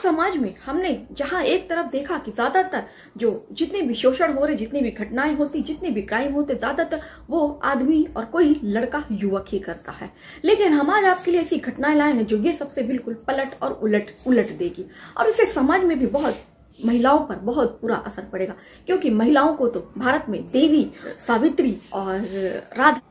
समाज में हमने जहां एक तरफ देखा कि ज्यादातर जो जितने भी शोषण हो रहे, जितनी भी घटनाएं होती, जितने भी क्राइम होते, ज्यादातर वो आदमी और कोई लड़का युवक ही करता है। लेकिन हम आज आपके लिए ऐसी घटनाएं लाए हैं जो ये सबसे बिल्कुल पलट और उलट देगी, और इससे समाज में भी बहुत महिलाओं पर बहुत बुरा असर पड़ेगा। क्योंकि महिलाओं को तो भारत में देवी, सावित्री और राधा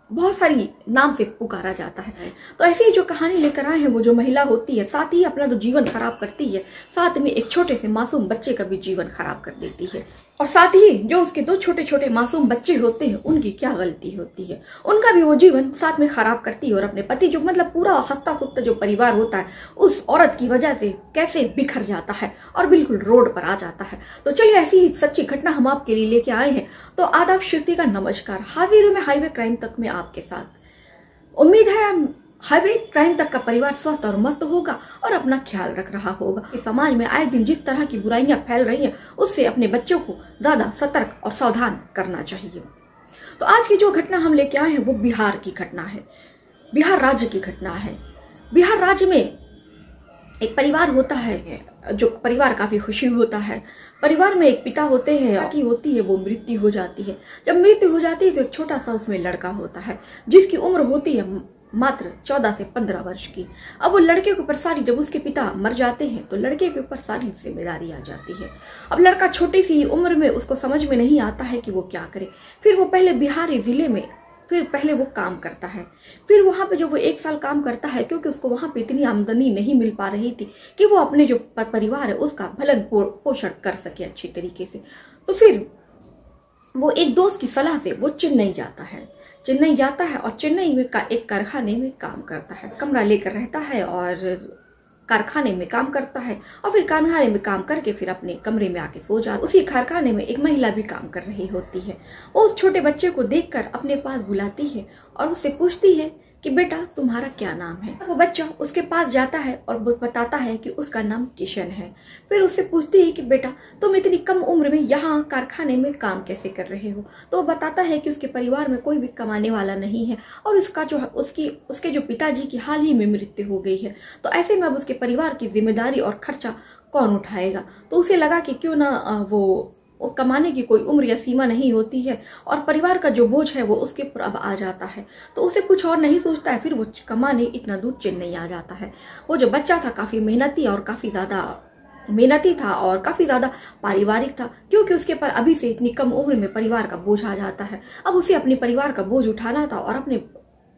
बहुत सारी नाम से पुकारा जाता है। तो ऐसी ही जो कहानी लेकर आए हैं वो जो महिला होती है, साथ ही अपना जो जीवन खराब करती है, साथ में एक छोटे से मासूम बच्चे का भी जीवन खराब कर देती है। और साथ ही जो उसके दो छोटे छोटे मासूम बच्चे होते हैं उनकी क्या गलती होती है, उनका भी वो जीवन साथ में खराब करती है। और अपने पति जो मतलब पूरा हंसता फुसता जो परिवार होता है उस औरत की वजह से कैसे बिखर जाता है और बिल्कुल रोड पर आ जाता है। तो चलिए ऐसी ही सच्ची घटना हम आपके लिए लेके आए हैं। तो आदाब, श्रुति का नमस्कार। हाजिर हूं मैं हाईवे क्राइम तक में आपके साथ। उम्मीद है हाईवे क्राइम तक का परिवार स्वस्थ और मस्त होगा और अपना ख्याल रख रहा होगा। इस समाज में आए दिन जिस तरह की बुराइयां फैल रही हैं उससे अपने बच्चों को ज्यादा सतर्क और सावधान करना चाहिए। तो आज की जो घटना हम लेके आए हैं वो बिहार की घटना है, बिहार राज्य की घटना है। बिहार राज्य में एक परिवार होता है, जो परिवार काफी खुशी होता है। परिवार में एक पिता होते हैं, की होती है वो मृत्यु हो जाती है। जब मृत्यु हो जाती है तो एक छोटा सा उसमें लड़का होता है जिसकी उम्र होती है मात्र 14 से 15 वर्ष की। अब वो लड़के के ऊपर सारी, जब उसके पिता मर जाते हैं तो लड़के के ऊपर सारी जिम्मेदारी आ जाती है। अब लड़का छोटी सी उम्र में, उसको समझ में नहीं आता है कि वो क्या करे। फिर वो पहले बिहारी जिले में पहले वो काम करता है। फिर वहां पे जो वो 1 साल काम करता है, क्योंकि उसको वहां पे इतनी आमदनी नहीं मिल पा रही थी कि वो अपने जो परिवार है उसका भरण पोषण कर सके अच्छी तरीके से। तो फिर वो एक दोस्त की सलाह से वो चेन्नई जाता है। चेन्नई जाता है और चेन्नई में एक कारखाने में काम करता है। कमरा लेकर रहता है और कारखाने में काम करता है, और फिर कारखाने में काम करके फिर अपने कमरे में आके सो जाता है। उसी कारखाने में एक महिला भी काम कर रही होती है। वो उस छोटे बच्चे को देखकर अपने पास बुलाती है और उससे पूछती है कि बेटा तुम्हारा क्या नाम है। वो बच्चा उसके पास जाता है और बताता है कि उसका नाम किशन है। फिर उससे पूछती है कि बेटा तुम इतनी कम उम्र में यहाँ कारखाने में काम कैसे कर रहे हो। तो वो बताता है कि उसके परिवार में कोई भी कमाने वाला नहीं है और उसका जो उसके जो पिताजी की हाल ही में मृत्यु हो गई है। तो ऐसे में अब उसके परिवार की जिम्मेदारी और खर्चा कौन उठाएगा। तो उसे लगा कि क्यों ना वो कमाने की कोई उम्र या सीमा नहीं होती है और परिवार का जो बोझ है वो उसके ऊपर अब आ जाता है। तो उसे कुछ और नहीं सोचता है, फिर वो कमाने इतना दूर चेन्नई आ जाता है। वो जो बच्चा था काफी मेहनती था और काफी ज्यादा पारिवारिक था, क्योंकि उसके पर अभी से इतनी कम उम्र में परिवार का बोझ आ जाता है। अब उसे अपने परिवार का बोझ उठाना था और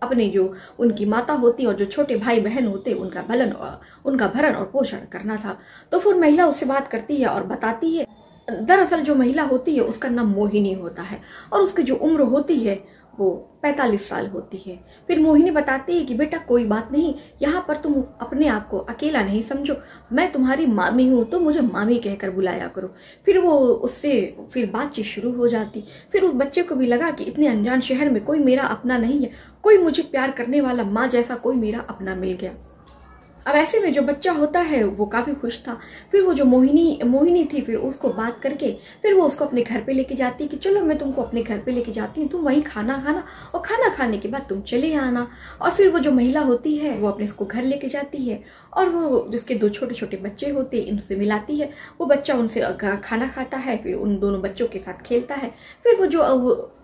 अपने जो उनकी माता होती और जो छोटे भाई बहन होते उनका भरण और पोषण करना था। तो फिर महिला उससे बात करती है और बताती है, दरअसल जो महिला होती है उसका नाम मोहिनी होता है और उसकी जो उम्र होती है वो 45 साल होती है। फिर मोहिनी बताती है कि बेटा कोई बात नहीं, यहाँ पर तुम अपने आप को अकेला नहीं समझो, मैं तुम्हारी मामी हूँ तो मुझे मामी कहकर बुलाया करो। फिर वो उससे फिर बातचीत शुरू हो जाती। फिर उस बच्चे को भी लगा कि इतने अनजान शहर में कोई मेरा अपना नहीं है, कोई मुझे प्यार करने वाला, माँ जैसा कोई मेरा अपना मिल गया। अब ऐसे में जो बच्चा होता है वो काफी खुश था। फिर वो जो मोहिनी थी, फिर उसको बात करके फिर वो उसको अपने घर पे लेके जाती है कि चलो मैं तुमको अपने घर पे लेके जाती हूँ, तुम वहीं खाना खाना और खाना खाने के बाद तुम चले आना। और फिर वो जो महिला होती है वो अपने उसको घर लेके जाती है और वो जिसके 2 छोटे छोटे बच्चे होते हैं उनसे मिलाती है। वो बच्चा उनसे खाना खाता है, फिर उन दोनों बच्चों के साथ खेलता है। फिर वो जो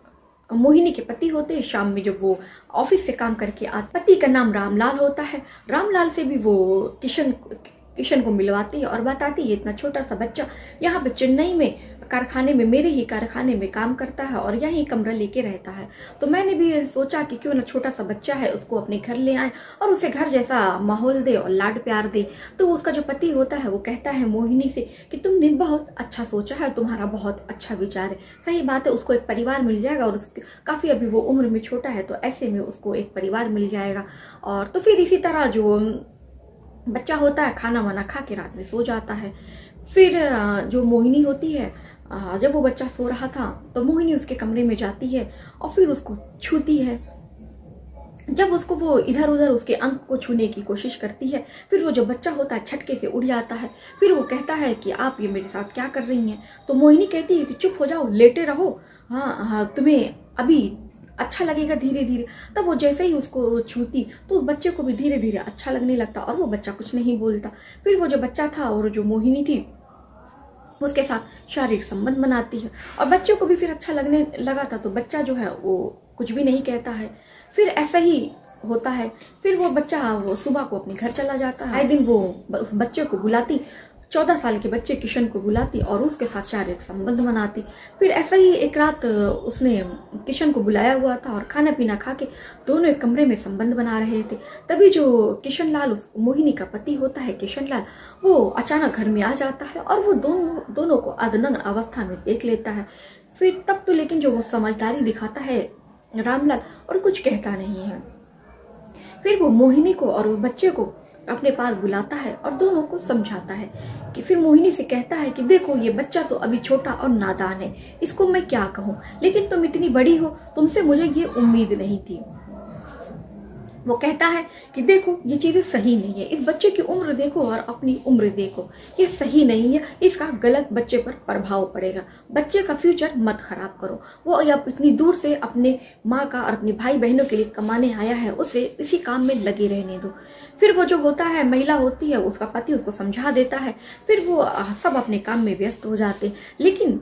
मोहिनी के पति होते हैं, शाम में जब वो ऑफिस से काम करके आते, पति का नाम रामलाल होता है। रामलाल से भी वो किशन को मिलवाती है और बताती है इतना छोटा सा बच्चा यहाँ पे चेन्नई में मेरे ही कारखाने में काम करता है और यहीं कमरा लेके रहता है। तो मैंने भी सोचा कि क्यों ना छोटा सा बच्चा है उसको अपने घर ले आए और उसे घर जैसा माहौल दे और लाड प्यार दे। तो उसका जो पति होता है वो कहता है मोहिनी से कि तुमने बहुत अच्छा सोचा है, तुम्हारा बहुत अच्छा विचार है। सही बात है, उसको एक परिवार मिल जाएगा और काफी अभी वो उम्र में छोटा है तो ऐसे में उसको एक परिवार मिल जाएगा। और तो फिर इसी तरह जो बच्चा होता है खाना वाना खा के रात में सो जाता है। फिर जो मोहिनी होती है, जब वो बच्चा सो रहा था तो मोहिनी उसके कमरे में जाती है और फिर उसको छूती है। जब उसको वो इधर उधर उसके अंग को छूने की कोशिश करती है, फिर वो जो बच्चा होता है छटके से उड़ जाता है। फिर वो कहता है कि आप ये मेरे साथ क्या कर रही हैं। तो मोहिनी कहती है कि चुप हो जाओ, लेटे रहो, हाँ तुम्हें अभी अच्छा लगेगा धीरे धीरे। तब वो जैसे ही उसको छूती तो उस बच्चे को भी धीरे धीरे अच्छा लगने लगता और वो बच्चा कुछ नहीं बोलता। फिर वो जो बच्चा था और जो मोहिनी थी उसके साथ शारीरिक संबंध बनाती है और बच्चे को भी फिर अच्छा लगने लगा था, तो बच्चा जो है वो कुछ भी नहीं कहता है। फिर ऐसा ही होता है। फिर वो बच्चा वो सुबह को अपने घर चला जाता है। आए दिन वो उस बच्चे को बुलाती, 14 साल के बच्चे किशन को बुलाती और उसके साथ शारीरिक संबंध बनाती। फिर ऐसा ही एक रात उसने किशन को बुलाया हुआ था और खाना पीना खा के दोनों एक कमरे में संबंध बना रहे थे। तभी जो किशन लाल मोहिनी का पति होता है किशन लाल, वो अचानक घर में आ जाता है और वो दोनों को अर्धनग्न अवस्था में देख लेता है। फिर तब तो लेकिन जो वो समझदारी दिखाता है रामलाल और कुछ कहता नहीं है। फिर वो मोहिनी को और वो बच्चे को अपने पास बुलाता है और दोनों को समझाता है कि फिर मोहिनी से कहता है कि देखो ये बच्चा तो अभी छोटा और नादान है, इसको मैं क्या कहूँ, लेकिन तुम इतनी बड़ी हो, तुमसे मुझे ये उम्मीद नहीं थी। वो कहता है कि देखो ये चीजें सही नहीं है, इस बच्चे की उम्र देखो और अपनी उम्र देखो, ये सही नहीं है, इसका गलत बच्चे पर प्रभाव पड़ेगा, बच्चे का फ्यूचर मत खराब करो। वो अब इतनी दूर से अपने माँ का और अपने भाई बहनों के लिए कमाने आया है, उसे इसी काम में लगे रहने दो। फिर वो जो होता है महिला होती है उसका पति उसको समझा देता है। फिर वो सब अपने काम में व्यस्त हो जाते हैं। लेकिन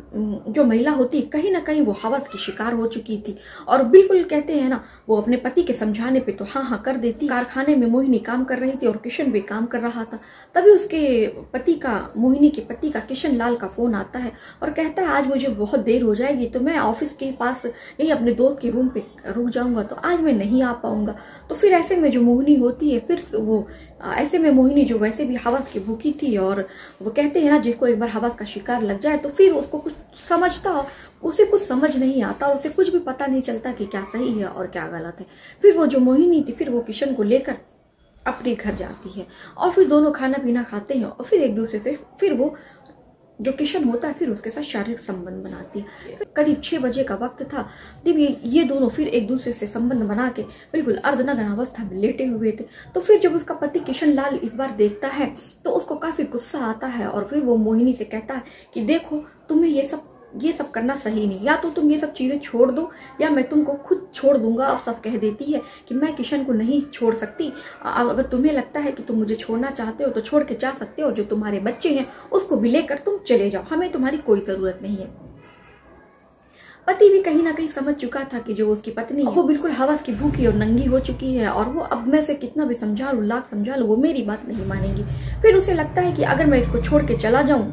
जो महिला होती है कहीं ना कहीं वो हवस की शिकार हो चुकी थी और बिल्कुल कहते हैं ना वो अपने पति के समझाने पे तो हाँ हाँ कर देती। कारखाने में मोहिनी काम कर रही थी और किशन भी काम कर रहा था। तभी उसके पति का, मोहिनी के पति का किशन लाल का फोन आता है और कहता है आज मुझे बहुत देर हो जाएगी तो मैं ऑफिस के पास यही अपने दोस्त के रूम पे रुक जाऊंगा, तो आज मैं नहीं आ पाऊंगा। तो फिर ऐसे में जो मोहिनी होती है, फिर वो ऐसे में मोहिनी जो वैसे भी हवस की भूखी थी और वो कहते हैं ना जिसको एक बार हवस का शिकार लग जाए तो फिर उसको कुछ समझता, उसे कुछ समझ नहीं आता और उसे कुछ भी पता नहीं चलता कि क्या सही है और क्या गलत है। फिर वो जो मोहिनी थी फिर वो किशन को लेकर अपने घर जाती है और फिर दोनों खाना पीना खाते हैं और फिर एक दूसरे से फिर वो जो किशन होता है फिर उसके साथ शारीरिक संबंध बनाती है। करीब 6 बजे का वक्त था जब ये दोनों फिर एक दूसरे से संबंध बना के बिल्कुल अर्धनग्न अवस्था में लेटे हुए थे। तो फिर जब उसका पति किशन लाल इस बार देखता है तो उसको काफी गुस्सा आता है और फिर वो मोहिनी से कहता है कि देखो तुम्हें ये सब करना सही नहीं, या तो तुम ये सब चीजें छोड़ दो या मैं तुमको खुद छोड़ दूंगा। और सब कह देती है कि मैं किशन को नहीं छोड़ सकती, अगर तुम्हें लगता है कि तुम मुझे छोड़ना चाहते हो तो छोड़ के जा सकते हो, जो तुम्हारे बच्चे हैं उसको भी लेकर तुम चले जाओ, हमें तुम्हारी कोई जरूरत नहीं है। पति भी कहीं ना कहीं समझ चुका था कि जो उसकी पत्नी है वो बिल्कुल हवस की भूखी और नंगी हो चुकी है और वो अब मैं से कितना भी समझा लूं, लाख समझा लूं, वो मेरी बात नहीं मानेंगी। फिर उसे लगता है कि अगर मैं इसको छोड़ के चला जाऊं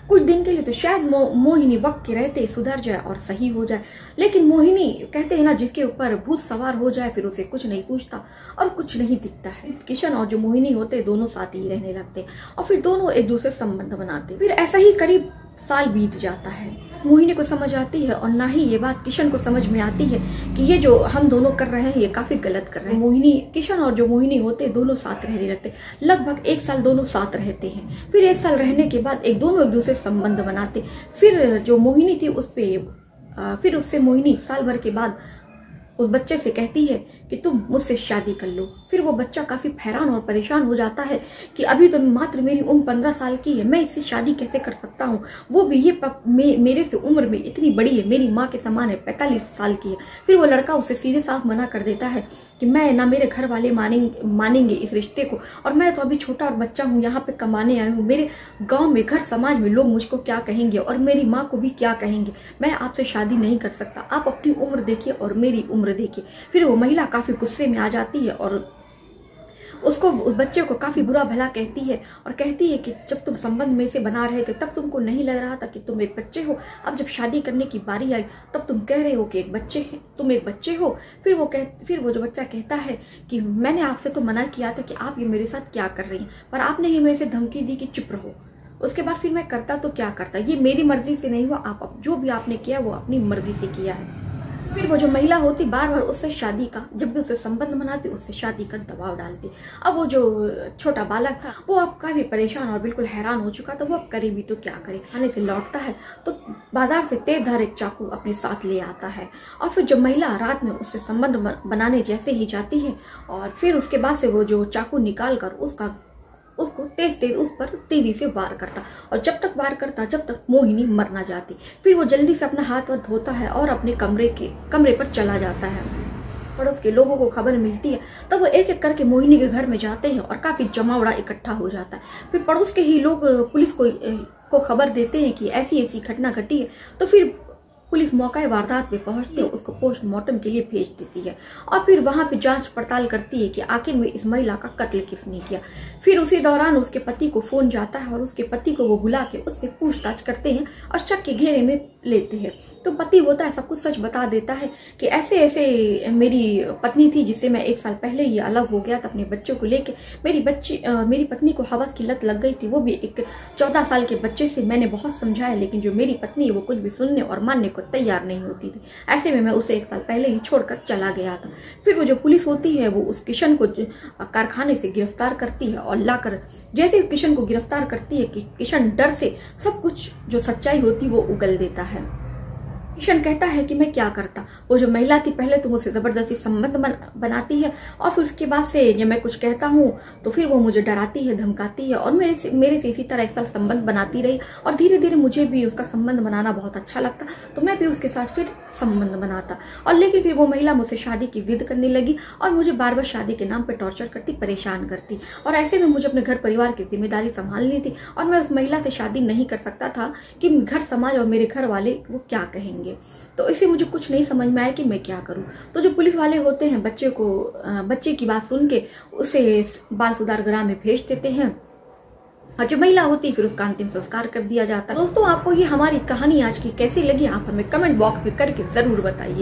कुछ दिन के लिए तो शायद मोहिनी वक्त के रहते सुधर जाए और सही हो जाए। लेकिन मोहिनी कहते हैं ना जिसके ऊपर भूत सवार हो जाए फिर उसे कुछ नहीं पूछता और कुछ नहीं दिखता है। किशन और जो मोहिनी होते दोनों साथ ही रहने लगते और फिर दोनों एक दूसरे संबंध बनाते। फिर ऐसा ही करीब साल बीत जाता है। मोहिनी को समझ आती है और ना ही ये बात किशन को समझ में आती है कि ये जो हम दोनों कर रहे हैं ये काफी गलत कर रहे हैं। मोहिनी, किशन और जो मोहिनी होते दोनों साथ रहने लगते। लगभग 1 साल दोनों साथ रहते हैं। फिर 1 साल रहने के बाद दोनों एक दूसरे संबंध बनाते। फिर जो मोहिनी थी फिर उससे मोहिनी साल भर के बाद उस बच्चे से कहती है कि तुम मुझसे शादी कर लो। फिर वो बच्चा काफी हैरान और परेशान हो जाता है कि अभी तो मात्र मेरी उम्र 15 साल की है, मैं इससे शादी कैसे कर सकता हूँ, वो भी ये मेरे से उम्र में इतनी बड़ी है, मेरी माँ के समान है, 45 साल की है। फिर वो लड़का उसे सीधे साफ मना कर देता है कि मैं ना मेरे घर वाले मानेंगे इस रिश्ते को, और मैं तो अभी छोटा और बच्चा हूँ, यहाँ पे कमाने आया हूँ, मेरे गाँव में घर समाज में लोग मुझको क्या कहेंगे और मेरी माँ को भी क्या कहेंगे, मैं आपसे शादी नहीं कर सकता, आप अपनी उम्र देखिए और मेरी उम्र देखिए। फिर वो महिला काफी गुस्से में आ जाती है और उस बच्चे को काफी बुरा भला कहती है और कहती है कि जब तुम संबंध में से बना रहे थे तब तुमको नहीं लग रहा था कि तुम एक बच्चे हो, अब जब शादी करने की बारी आई तब तुम कह रहे हो कि तुम एक बच्चे हो। फिर वो जो बच्चा कहता है कि मैंने आपसे तो मना किया था कि आप ये मेरे साथ क्या कर रही हैं, पर आपने ही मेरे से धमकी दी कि चुप रहो। उसके बाद फिर मैं करता तो क्या करता, ये मेरी मर्जी से नहीं हुआ, आप जो भी आपने किया वो अपनी मर्जी से किया है। फिर वो जो महिला होती बार बार उससे शादी का, जब भी उससे संबंध बनाती उससे शादी का दबाव डालती। अब वो जो छोटा बालक था वो अब काफी परेशान और बिल्कुल हैरान हो चुका था, वो अब करे भी तो क्या करे। खाने से लौटता है तो बाजार से तेज धार एक चाकू अपने साथ ले आता है और फिर जब महिला रात में उससे संबंध बनाने जैसे ही जाती है और फिर उसके बाद से वो जो चाकू निकाल कर उसका उसको तेज तेज उस पर तेजी से वार करता, और जब तक वार करता जब तक मोहिनी मर ना जाती। फिर वो जल्दी से अपना हाथ वाथ धोता है और अपने कमरे पर चला जाता है। पड़ोस के लोगों को खबर मिलती है तो वो एक एक करके मोहिनी के घर में जाते हैं और काफी जमावड़ा इकट्ठा हो जाता है। फिर पड़ोस के ही लोग पुलिस को खबर देते हैं कि ऐसी ऐसी घटना घटी है। तो फिर पुलिस मौका वारदात पे पहुंचती है, उसको पोस्टमार्टम के लिए भेज देती है और फिर वहां पे जांच पड़ताल करती है कि आखिर में इस महिला का कत्ल किसने किया। फिर उसी दौरान उसके पति को फोन जाता है और उसके पति को वो बुला के उससे पूछताछ करते हैं और शक के घेरे में लेते हैं। तो पति होता है सब कुछ सच बता देता है कि ऐसे ऐसे मेरी पत्नी थी जिससे मैं 1 साल पहले ही अलग हो गया था अपने बच्चों को लेके। मेरी पत्नी को हवस की लत लग गई थी, वो भी एक 14 साल के बच्चे से। मैंने बहुत समझाया लेकिन जो मेरी पत्नी है वो कुछ भी सुनने और मानने को तैयार नहीं होती थी। ऐसे में मैं उसे 1 साल पहले ही छोड़कर चला गया था। फिर वो जो पुलिस होती है वो उस किशन को कारखाने से गिरफ्तार करती है और लाकर जैसे किशन को गिरफ्तार करती है कि किशन डर से सब कुछ जो सच्चाई होती वो उगल देता है। किशन कहता है कि मैं क्या करता, वो जो महिला थी पहले तो मुझसे जबरदस्ती संबंध बनाती है और फिर उसके बाद से जब मैं कुछ कहता हूँ तो फिर वो मुझे डराती है, धमकाती है और मेरे से इसी तरह 1 साल संबंध बनाती रही और धीरे धीरे मुझे भी उसका संबंध बनाना बहुत अच्छा लगता तो मैं भी उसके साथ फिर संबंध बनाता। और लेकिन फिर वो महिला मुझसे शादी की जिद करने लगी और मुझे बार बार शादी के नाम पर टॉर्चर करती, परेशान करती और ऐसे में मुझे अपने घर परिवार की जिम्मेदारी संभालनी थी और मैं उस महिला से शादी नहीं कर सकता था कि घर समाज और मेरे घर वाले वो क्या कहेंगे। तो इसे मुझे कुछ नहीं समझ में आया कि मैं क्या करूं। तो जो पुलिस वाले होते हैं बच्चे की बात सुन के उसे बाल सुधार गृह में भेज देते हैं और जो महिला होती है फिर उसका अंतिम संस्कार कर दिया जाता है। दोस्तों आपको ये हमारी कहानी आज की कैसी लगी आप हमें कमेंट बॉक्स में करके जरूर बताइए।